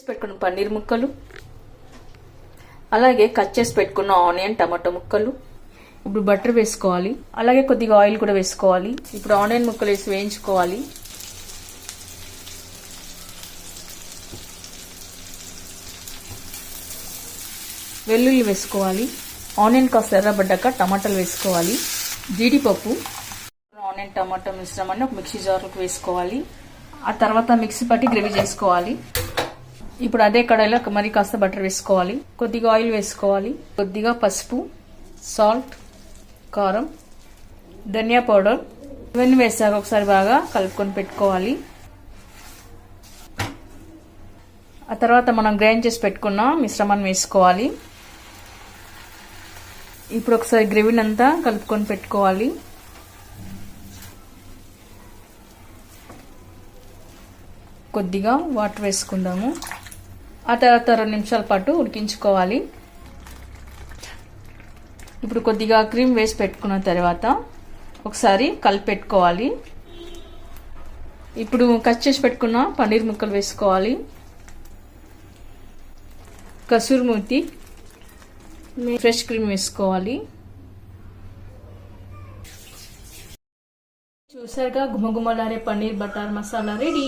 పెట్టుకున్న పన్నీర్ ముక్కలు, అలాగే కట్ చేసి పెట్టుకున్న ఆనియన్ టమాటో ముక్కలు. ఇప్పుడు బటర్ వేసుకోవాలి, అలాగే కొద్దిగా ఆయిల్ కూడా వేసుకోవాలి. ఇప్పుడు ఆనియన్ ముక్కలు వేసి వేయించుకోవాలి. వెల్లుల్లి వేసుకోవాలి. ఆనియన్ కాస్త ఎర్రబడ్డాక టమాటాలు వేసుకోవాలి. జీడిపప్పు, ఆనియన్ టమాటో మిశ్రమాన్ని ఒక మిక్సీ జార్లోకి వేసుకోవాలి. ఆ తర్వాత మిక్సీ పట్టి గ్రేవీ చేసుకోవాలి. ఇప్పుడు అదే కడాయిలో మరి కాస్త బటర్ వేసుకోవాలి. కొద్దిగా ఆయిల్ వేసుకోవాలి. కొద్దిగా పసుపు, సాల్ట్, కారం, ధనియా పౌడర్ ఇవన్నీ వేసాక ఒకసారి బాగా కలుపుకొని పెట్టుకోవాలి. ఆ తర్వాత మనం గ్రైండ్ చేసి పెట్టుకున్న మిశ్రమాన్ని వేసుకోవాలి. ఇప్పుడు ఒకసారి గ్రేవీని అంతా కలుపుకొని పెట్టుకోవాలి. కొద్దిగా వాటర్ వేసుకుందాము. ఆ తర్వాత 2 నిమిషాల పాటు ఉడికించుకోవాలి. ఇప్పుడు కొద్దిగా క్రీమ్ వేసి పెట్టుకున్న తర్వాత ఒకసారి కలిపి పెట్టుకోవాలి. ఇప్పుడు కట్ చేసి పెట్టుకున్న పన్నీర్ ముక్కలు వేసుకోవాలి. కసూరి మేతి, ఫ్రెష్ క్రీమ్ వేసుకోవాలి. చూసారుగా గుమగుమలాడే పన్నీర్ బటర్ మసాలా రెడీ.